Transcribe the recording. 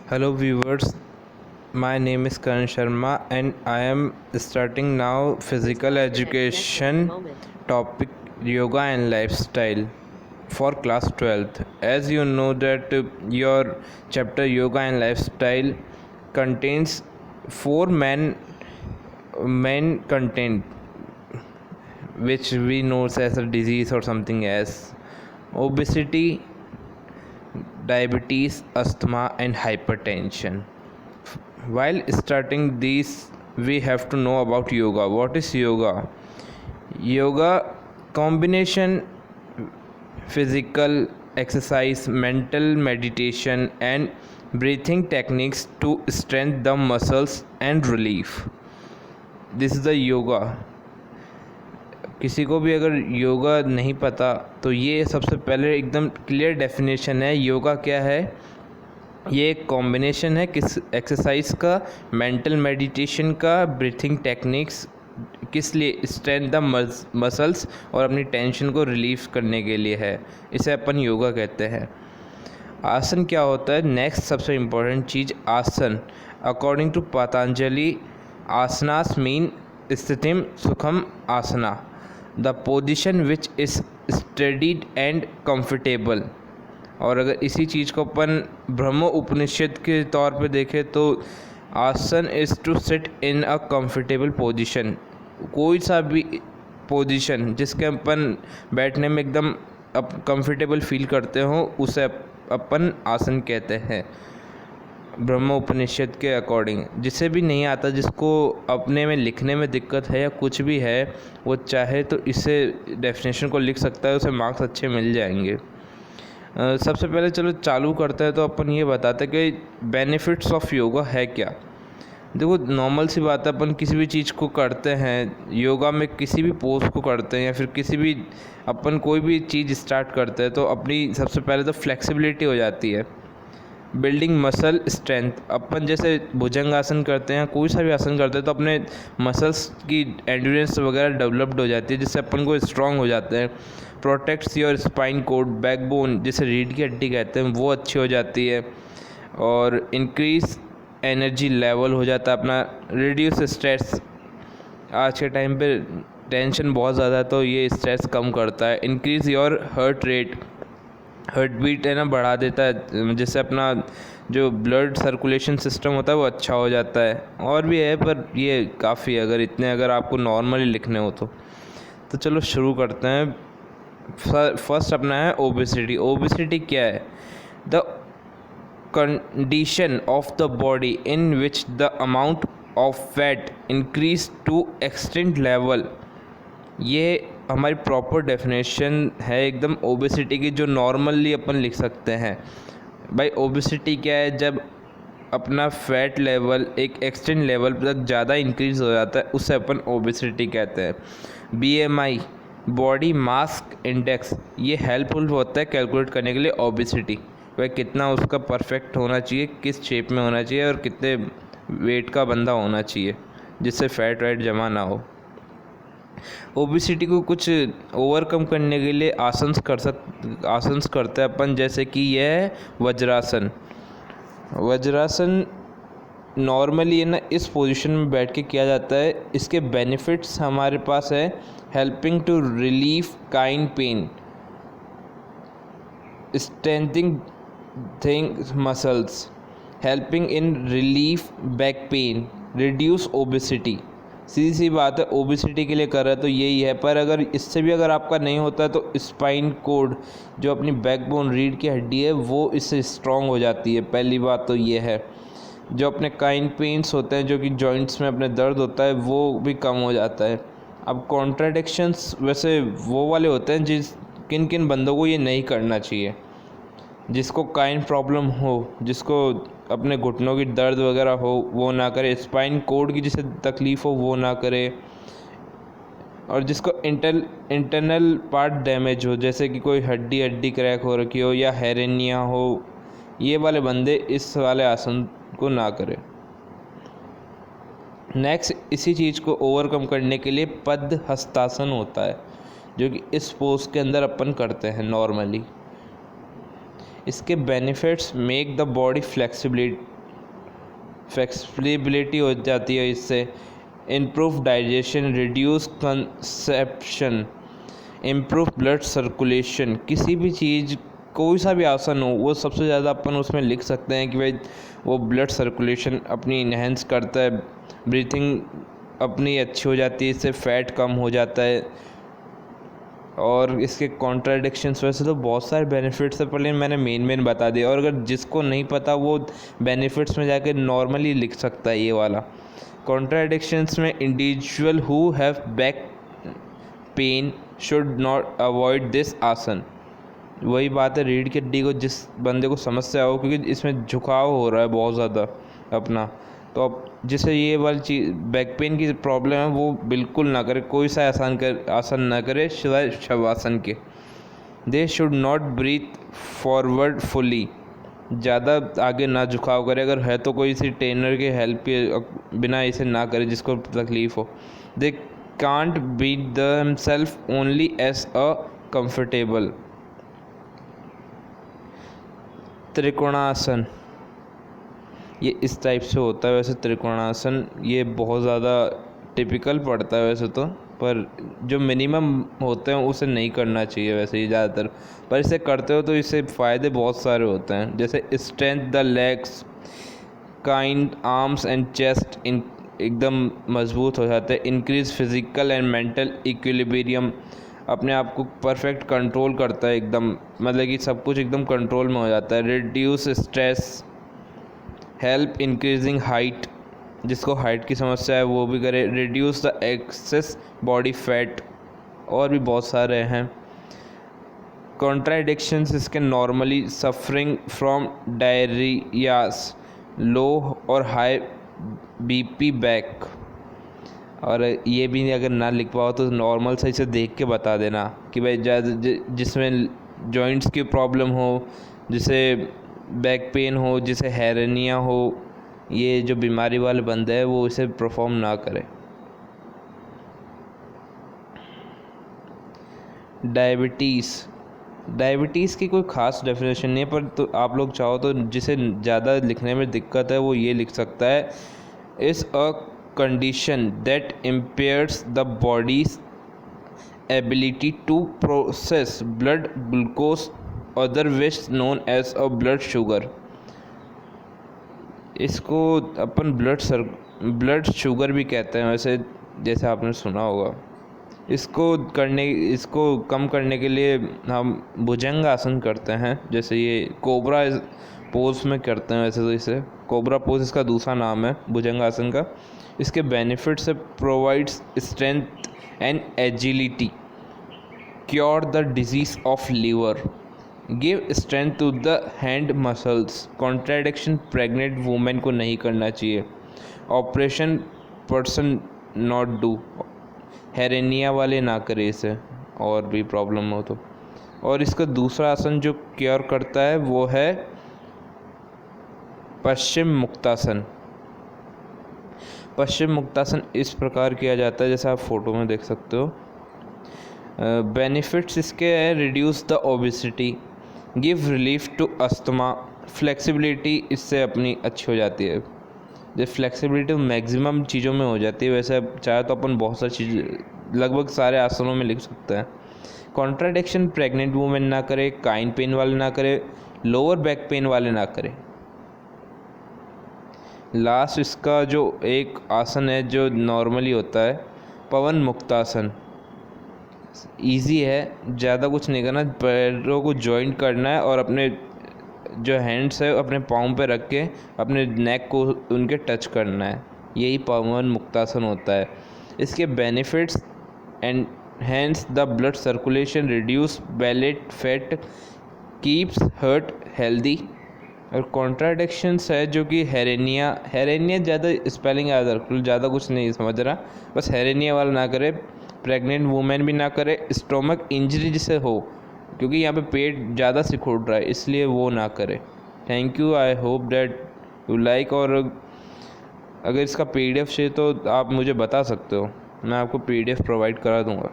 Hello viewers, my name is Karan Sharma and I am starting now physical education topic yoga and lifestyle for class 12th. As you know that your chapter yoga and lifestyle contains four main content which we know as a disease or something as obesity, diabetes, asthma, and hypertension. While starting these, we have to know about yoga. What is yoga? Yoga combination physical exercise, mental meditation, and breathing techniques to strengthen the muscles and relief. This is the yoga. किसी को भी अगर योगा नहीं पता तो ये सबसे पहले एकदम क्लियर डेफिनेशन है योगा क्या है। ये एक कॉम्बिनेशन है किस एक्सरसाइज का, मेंटल मेडिटेशन का, ब्रीथिंग टेक्निक्स, किस लिए स्ट्रेंथ द मसल्स और अपनी टेंशन को रिलीफ करने के लिए है। इसे अपन योगा कहते हैं। आसन क्या होता है? नेक्स्ट सबसे इम्पोर्टेंट चीज़ आसन। According to Patanjali, asanas mean स्थितिम सुखम आसना, the position which is studied and comfortable. और अगर इसी चीज़ को अपन ब्रह्म उपनिषद के तौर पे देखें तो आसन is to sit in a comfortable position. कोई सा भी पोजीशन जिसके अपन बैठने में एकदम कंफर्टेबल फील करते हो उसे अपन आसन कहते हैं ब्रह्म उपनिषद के अकॉर्डिंग। जिसे भी नहीं आता, जिसको अपने में लिखने में दिक्कत है या कुछ भी है, वो चाहे तो इसे डेफिनेशन को लिख सकता है, उसे मार्क्स अच्छे मिल जाएंगे। सबसे पहले चलो चालू करते हैं तो अपन ये बताते हैं कि बेनिफिट्स ऑफ योगा है क्या। देखो, नॉर्मल सी बात है, अपन किसी भी चीज़ को करते हैं योगा में, किसी भी पोज को करते हैं या फिर किसी भी अपन कोई भी चीज़ स्टार्ट करते हैं तो अपनी सबसे पहले तो फ्लेक्सिबिलिटी हो जाती है। बिल्डिंग मसल स्ट्रेंथ, अपन जैसे भुजंग आसन करते हैं, कोई सा भी आसन करते हैं तो अपने मसल्स की एंड्योरेंस वगैरह डेवलप्ड हो जाती है, जिससे अपन को स्ट्रांग हो जाते हैं। Protects your spine code, backbone जिसे रीढ़ की हड्डी कहते हैं, वो अच्छी हो जाती है। और इंक्रीज एनर्जी लेवल हो जाता है अपना। रिड्यूस स्ट्रेस, आज के टाइम पे टेंशन बहुत ज़्यादा है तो ये स्ट्रेस कम करता है। Increase your heart rate, heart beat है ना बढ़ा देता है, जिससे अपना जो ब्लड सर्कुलेशन सिस्टम होता है वो अच्छा हो जाता है। और भी है पर ये काफ़ी, अगर आपको नॉर्मली लिखने हो तो चलो शुरू करते हैं। फर्स्ट अपना है ओबेसिटी। ओबेसिटी क्या है? The condition of the body in which the amount of fat increase to extent level. ये हमारी प्रॉपर डेफिनेशन है एकदम ओबेसिटी की, जो नॉर्मली अपन लिख सकते हैं। भाई ओबेसिटी क्या है? जब अपना फैट लेवल एक एक्सटेंट लेवल तक ज़्यादा इंक्रीज हो जाता है, उसे अपन ओबेसिटी कहते हैं। BMI, बॉडी मास इंडेक्स, ये हेल्पफुल होता है कैलकुलेट करने के लिए ओबेसिटी। वह कितना उसका परफेक्ट होना चाहिए, किस शेप में होना चाहिए और कितने वेट का बंदा होना चाहिए जिससे फैट वैट जमा ना हो। ओबेसिटी को कुछ ओवरकम करने के लिए आसन्स करते हैं अपन, जैसे कि यह है वज्रासन। वज्रासन नॉर्मली है ना इस पोजीशन में बैठ के किया जाता है। इसके बेनिफिट्स हमारे पास है, helping to relief kine pain, strengthening thing muscles, helping in relief back pain, reduce obesity. सीधी सी बात है, ओबेसिटी के लिए कर रहा है तो यही है। पर अगर इससे भी अगर आपका नहीं होता है तो स्पाइन कोड, जो अपनी बैकबोन रीढ़ की हड्डी है, वो इससे स्ट्रांग हो जाती है। पहली बात तो ये है। जो अपने काइन पेन्स होते हैं, जो कि जॉइंट्स में अपने दर्द होता है, वो भी कम हो जाता है। अब कॉन्ट्राडिक्शंस वैसे वो वाले होते हैं किन किन बंदों को ये नहीं करना चाहिए। जिसको काइन प्रॉब्लम हो, जिसको अपने घुटनों की दर्द वगैरह हो, वो ना करे। स्पाइन कोड की जिसे तकलीफ़ हो वो ना करे। और जिसको इंटरनल पार्ट डैमेज हो, जैसे कि कोई हड्डी क्रैक हो रखी हो या हेरेनिया हो, ये वाले बंदे इस वाले आसन को ना करें। नेक्स्ट, इसी चीज़ को ओवरकम करने के लिए पद्म हस्तासन होता है, जो कि इस पोज के अंदर अपन करते हैं नॉर्मली। इसके benefits, make the body flexibility हो जाती है इससे, improve digestion, reduce conception, improve blood circulation. किसी भी चीज़, कोई सा भी आसन हो, वो सबसे ज़्यादा अपन उसमें लिख सकते हैं कि भाई वो ब्लड सर्कुलेशन अपनी इन्हेंस करता है, ब्रीथिंग अपनी अच्छी हो जाती है, इससे फैट कम हो जाता है। और इसके कॉन्ट्राडिक्शंस, वैसे तो बहुत सारे बेनिफिट्स है, पर मैंने मेन बता दिया। और अगर जिसको नहीं पता वो बेनिफिट्स में जाके नॉर्मली लिख सकता है ये वाला। कॉन्ट्राडिक्शंस में individual who have back pain should not avoid this आसन। वही बात है, रीढ़ की हड्डी को जिस बंदे को समस्या हो, क्योंकि इसमें झुकाव हो रहा है बहुत ज़्यादा अपना, तो अब जिसे ये वाली चीज़ बैक पेन की प्रॉब्लम है वो बिल्कुल ना करे, कोई सा आसन ना करे सिवाय शवासन के। They should not breathe forward fully, ज़्यादा आगे ना झुकाव करे, अगर है तो कोई सी ट्रेनर के हेल्प के बिना इसे ना करे जिसको तकलीफ़ हो। They can't beat themselves only as a comfortable. Trikonasana, ये इस टाइप से होता है। वैसे त्रिकोणासन ये बहुत ज़्यादा टिपिकल पड़ता है वैसे तो, पर जो मिनिमम होते हैं उसे नहीं करना चाहिए वैसे ही ज़्यादातर, पर इसे करते हो तो इससे फ़ायदे बहुत सारे होते हैं, जैसे strength the legs, kind arms and chest एकदम मजबूत हो जाते हैं। Increase physical and mental equilibrium, अपने आप को परफेक्ट कंट्रोल करता है एकदम, मतलब कि सब कुछ एकदम कंट्रोल में हो जाता है। Reduce stress, help increasing height, जिसको हाइट की समस्या है वो भी करे। Reduce the access body fat, और भी बहुत सारे हैं। कॉन्ट्राडिक्शंस इसके नॉर्मली सफरिंग फ्रॉम डायरियास, लो और हाई बीपी बैक। और ये भी अगर ना लिख पाओ तो नॉर्मल सही से देख के बता देना कि भाई जिसमें जॉइंट्स की प्रॉब्लम हो, जिसे बैक पेन हो, जिसे हेरेनिया हो, ये जो बीमारी वाले बंदे हैं वो इसे परफॉर्म ना करे। डायबिटीज़ की कोई ख़ास डेफिनेशन नहीं है, पर तो आप लोग चाहो तो जिसे ज़्यादा लिखने में दिक्कत है वो ये लिख सकता है, is a condition that impairs the body's ability to process blood glucose, otherwise known as a blood sugar. इसको अपन ब्लड शुगर भी कहते हैं वैसे, जैसे आपने सुना होगा। इसको कम करने के लिए हम भुजंग आसन करते हैं, जैसे ये कोबरा पोज में करते हैं वैसे तो, इसे कोबरा पोज इसका दूसरा नाम है भुजंग आसन का। इसके बेनिफिट्स है, provides strength and agility, cure the disease of liver, give strength to the hand muscles. Contradiction pregnant women को नहीं करना चाहिए। Operation person not do, hernia वाले ना करे इसे, और भी प्रॉब्लम हो तो। और इसका दूसरा आसन जो क्योर करता है वो है पश्चिम मुक्तासन। पश्चिम मुक्तासन इस प्रकार किया जाता है जैसे आप फोटो में देख सकते हो। बेनिफिट्स इसके है, reduce the obesity, give relief to asthma, flexibility इससे अपनी अच्छी हो जाती है। जब फ्लेक्सिबिलिटी मैक्सिमम चीज़ों में हो जाती है, वैसे चाहे तो अपन बहुत सारी चीज़ लगभग सारे आसनों में लिख सकते हैं। कॉन्ट्राडिक्शन प्रेग्नेंट वूमेन ना करे, काइन पेन वाले ना करे, लोअर बैक पेन वाले ना करे। लास्ट इसका जो एक आसन है जो नॉर्मली होता है, पवन मुक्तासन। इजी है, ज़्यादा कुछ नहीं करना, पैरों को जॉइंट करना है और अपने जो हैंड्स है अपने पाँव पे रख के अपने नेक को उनके टच करना है, यही पवन मुक्तासन होता है। इसके benefits, enhance the blood circulation, reduce ballot fat, keeps heart healthy. और कॉन्ट्राडिक्शंस है जो कि हेरेनिया ज़्यादा स्पेलिंग याद रख लो, ज़्यादा कुछ नहीं समझ रहा, बस हेरेनिया वाला ना करे, प्रेग्नेंट वुमेन भी ना करे, स्टोमक इंजरी जिसे हो, क्योंकि यहाँ पे पेट ज़्यादा सिकुड़ रहा है इसलिए वो ना करे। Thank you, I hope that you like. और अगर इसका PDF चाहिए तो आप मुझे बता सकते हो, मैं आपको PDF प्रोवाइड करा दूँगा।